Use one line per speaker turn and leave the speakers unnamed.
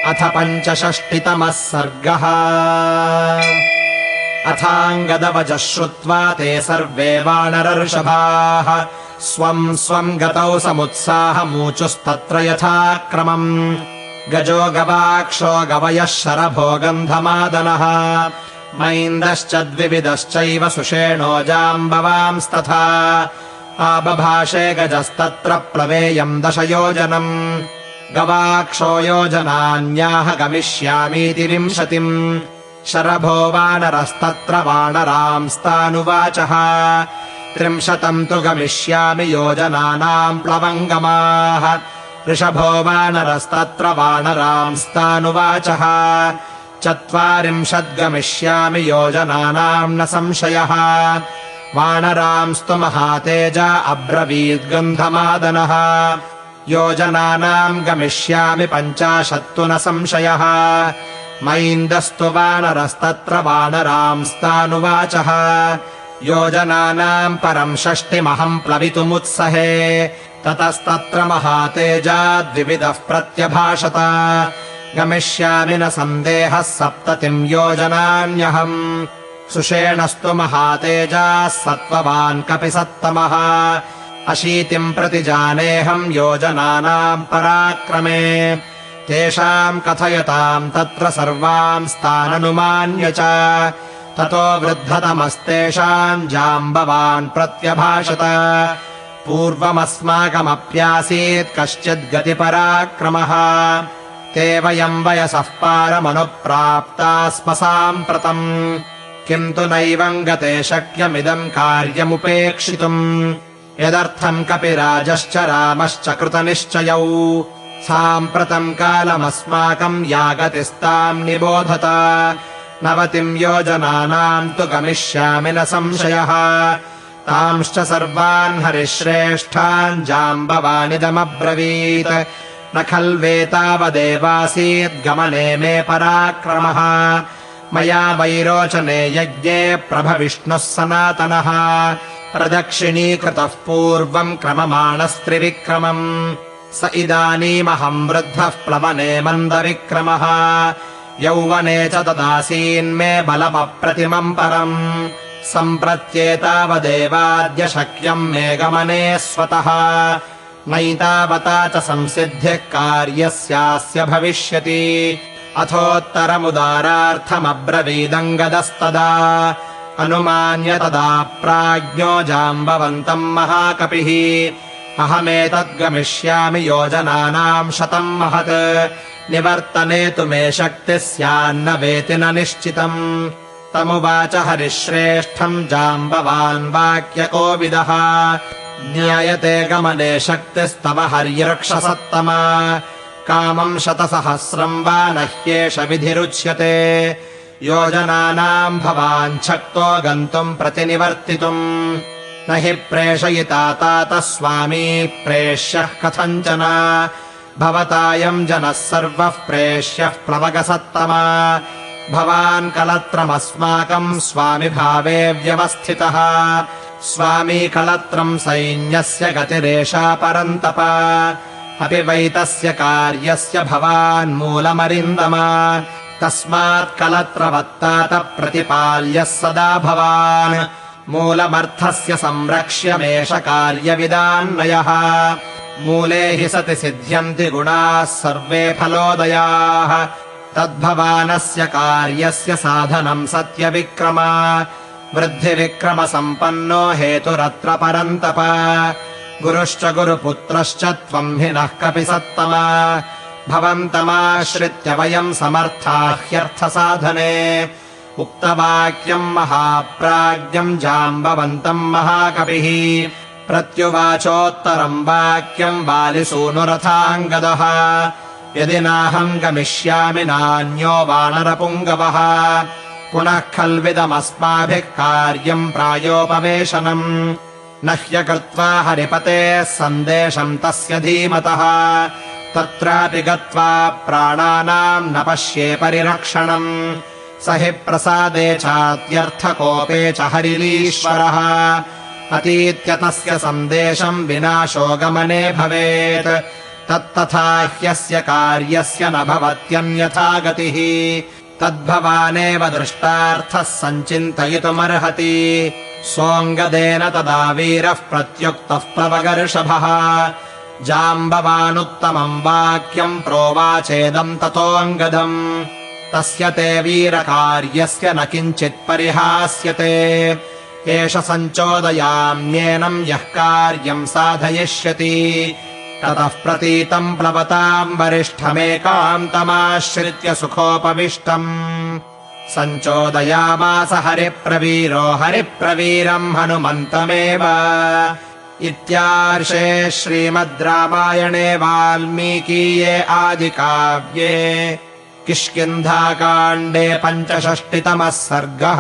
अथ 65तमः सर्गः। अथाङ्गदवचः श्रुत्वा ते सर्वे वानरऋषभाः स्वम् स्वम् गतौ समुत्साहमूचुस्तत्र यथाक्रमम्। गजो गवाक्षो गवयः शरभो गन्धमादनः मैन्दश्च द्विविदश्चैव सुषेणो जाम्बवांस्तथा। आबभाषे गजस्तत्र प्लवेयम् 10 योजनम् गवाक्षो योजनान्याह गमिष्यामीति 20। शरभो वानरस्तत्र वानरांस्तानुवाचः 30 तु गमिष्यामि योजनानाम् प्लवङ्गमाः। ऋषभो वानरस्तत्र वानरांस्तानुवाचः 40 गमिष्यामि योजनानाम् न संशयः। वानरांस्तु महातेजा अब्रवीद्गन्धमादनः योजनानाम् गमिष्यामि 50 तु न संशयः। मैन्दस्तु वानरस्तत्र वानरांस्तानुवाचः योजनानाम् परम् 60 प्लवितुमुत्सहे। ततस्तत्र महातेजा द्विविदः प्रत्यभाषत गमिष्यामि न सन्देहः 70 योजनान्यहम्। सुषेणस्तु महातेजाः सत्त्ववान् कपिसत्तमः 80 प्रतिजानेऽहम् योजनानाम् पराक्रमे। तेषाम् कथयताम् तत्र सर्वांस्ताननुमान्य च। ततो वृद्धतमस्तेषाम् जाम्बवान् प्रत्यभाषत पूर्वमस्माकमप्यासीत् कश्चिद्गतिपराक्रमः। ते वयम् वयसः पारमनुप्राप्ता स्म साम्प्रतम्। किन्तु नैवम् गते शक्यमिदम् कार्यमुपेक्षितुम्। यदर्थम् कपिराजश्च रामश्च कृतनिश्चयौ साम्प्रतम् कालमस्माकम् या गतिस्ताम् निबोधत। 90 योजनानाम् तु गमिष्यामि न संशयः। तांश्च सर्वान् हरिश्रेष्ठान् जाम्बवानिदमब्रवीत् न खल्वेतावदेवासीद्गमने मे पराक्रमः। मया वैरोचने यज्ञे प्रभविष्णुः सनातनः प्रदक्षिणीकृतः पूर्वम् क्रममाणस्त्रिविक्रमम्। स इदानीमहम् वृद्धः प्लवने मन्दविक्रमः यौवने च तदासीन्मे बलमप्रतिमम् परम्। सम्प्रत्येतावदेवाद्य शक्यम् मे गमने स्वतः। नैतावता च संसिद्धिः कार्यस्यास्य भविष्यति। अथोत्तरमुदारार्थमब्रवीदङ्गदस्तदा अनुमान्य तदा प्राज्ञो जाम्बवन्तम् महाकपिः अहमेतद्गमिष्यामि योजनानाम् 100 महत्। निवर्तने तु मे शक्तिः स्यान्न वेति न निश्चितम्। तमुवाच हरिश्रेष्ठम् जाम्बवान् वाक्यकोविदः ज्ञायते गमने शक्तिस्तव हर्यर्क्षसत्तमा। कामम् 100 वा न ह्येष विधिरुच्यते। योजनानाम् भवान् शक्तो गन्तुम् प्रतिनिवर्तितुम्। न हि प्रेषयिता तातः स्वामी प्रेष्यः कथञ्चन। भवतायम् जनः सर्वः प्रेष्यः प्लवगसत्तमा। भवान् कलत्रमस्माकम् स्वामिभावे व्यवस्थितः। स्वामी कलत्रम् सैन्यस्य गतिरेषा परन्तप। अपि वैतस्य कार्यस्य भवान् मूलमरिन्दमा। तस्मात् कलत्रवत्तात प्रतिपाल्यः सदा भवान्। मूलमर्थस्य संरक्ष्यमेष कार्यविदान्नयः। मूले हि सति सिद्ध्यन्ति गुणाः सर्वे फलोदयाः। तद्भवानस्य कार्यस्य साधनम् सत्यविक्रमा। वृद्धिविक्रमसम्पन्नो हेतुरत्र परन्तप। गुरुश्च गुरुपुत्रश्च त्वम् हि नः कपिसत्तमा। भवन्तमाश्रित्य वयम् समर्था ह्यर्थसाधने। उक्तवाक्यम् महाप्राज्ञम् जाम्बवन्तम् महाकपिः प्रत्युवाचोत्तरम् वाक्यम् बालिसूनुरथाङ्गदः। यदि नाहम् गमिष्यामि नान्यो वानरपुङ्गवः। पुनः खल्विदमस्माभिः कार्यम् प्रायोपवेशनम्। न ह्यकृत्वा हरिपतेः सन्देशम् तस्य धीमतः। तत्रापि गत्वा प्राणानाम् न पश्ये परिरक्षणम्। स हि प्रसादे चात्यर्थकोपे च हरिरीश्वरः। अतीत्य तस्य सन्देशम् विनाशो गमने भवेत्। तत्तथा ह्यस्य कार्यस्य न भवत्यन्यथा गतिः तद्भवानेव दृष्टार्थः सञ्चिन्तयितुमर्हति सोऽङ्गदेन तदा वीरः प्रत्युक्तः प्लवगर्षभः जाम्बवानुत्तमम् वाक्यम् प्रोवाचेदम् ततोऽङ्गदम् तस्य ते वीरकार्यस्य न किञ्चित् परिहास्यते एष सञ्चोदयाम्येनम् यः कार्यम् साधयिष्यति ततः प्रतीतम् प्लवताम् वरिष्ठमेकान्तमाश्रित्य सुखोपविष्टम् सञ्चोदयामास हरिप्रवीरो हरिप्रवीरम् हनुमन्तमेव इत्यार्षे श्रीमद् रामायणे वाल्मीकीये आदिकाव्ये किष्किन्धाकाण्डे 65तमः सर्गः।